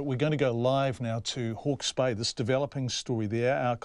We're going to go live now to Hawke's Bay, this developing story there. Our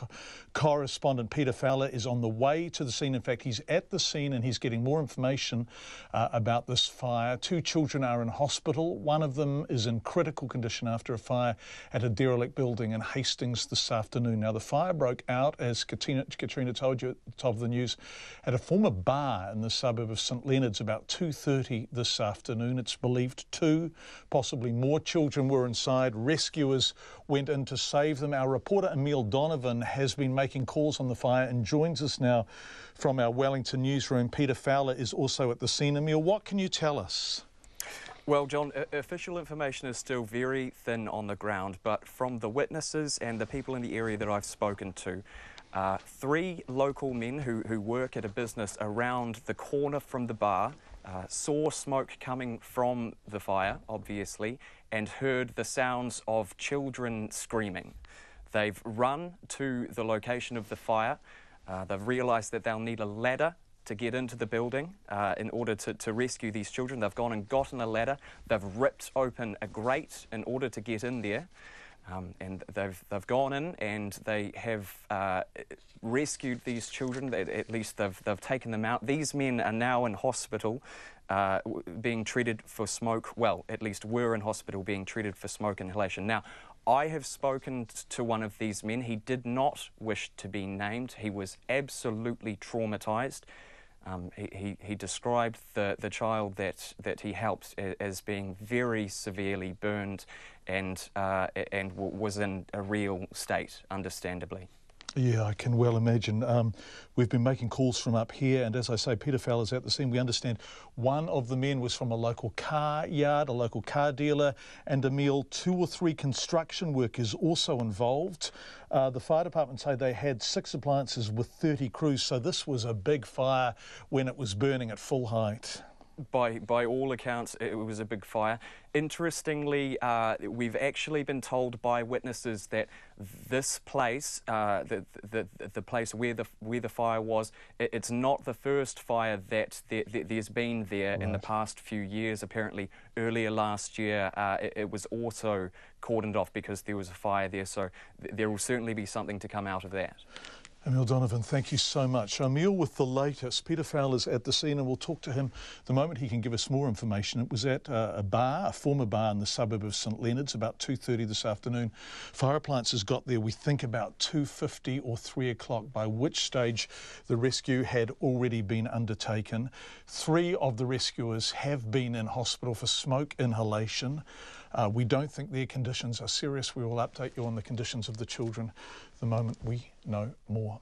correspondent Peter Fowler is on the way to the scene. In fact, he's at the scene and he's getting more information about this fire. 2 children are in hospital. One of them is in critical condition after a fire at a derelict building in Hastings this afternoon. Now, the fire broke out, as Katrina told you at the top of the news, at a former bar in the suburb of St Leonards about 2:30 this afternoon. It's believed 2, possibly more children were inside. Rescuers went in to save them. Our reporter Emile Donovan has been making calls on the fire and joins us now from our Wellington newsroom. Peter Fowler is also at the scene. Emile, what can you tell us? Well, John, official information is still very thin on the ground, but from the witnesses and the people in the area that I've spoken to, 3 local men who work at a business around the corner from the bar saw smoke coming from the fire, obviously, and heard the sounds of children screaming. They've run to the location of the fire. They've realised that they'll need a ladder to get into the building in order to rescue these children. They've gone and gotten a ladder. They've ripped open a grate in order to get in there. And they've gone in and they have rescued these children. At least they've taken them out. These men are now in hospital being treated for smoke. Well, at least were in hospital being treated for smoke inhalation. Now, I have spoken to one of these men. He did not wish to be named. He was absolutely traumatised. He described the child that he helped as being very severely burned and was in a real state, understandably. Yeah, I can well imagine. We've been making calls from up here, and as I say, Peter Fowler's at the scene. We understand one of the men was from a local car yard, a local car dealer, and Emile, 2 or 3 construction workers also involved. The fire department say they had 6 appliances with 30 crews, so this was a big fire when it was burning at full height. By all accounts, it was a big fire. Interestingly, we've actually been told by witnesses that this place, the place where the fire was, it's not the first fire that there's been there in the past few years. Apparently, earlier last year, it was also cordoned off because there was a fire there. So there will certainly be something to come out of that. Emile Donovan, thank you so much. Emile with the latest. Peter Fowler's at the scene and we'll talk to him the moment he can give us more information. It was at a bar, a former bar in the suburb of St Leonards, about 2:30 this afternoon. Fire appliances got there, we think, about 2:50 or 3 o'clock, by which stage the rescue had already been undertaken. 3 of the rescuers have been in hospital for smoke inhalation. We don't think their conditions are serious. We will update you on the conditions of the children the moment we know more.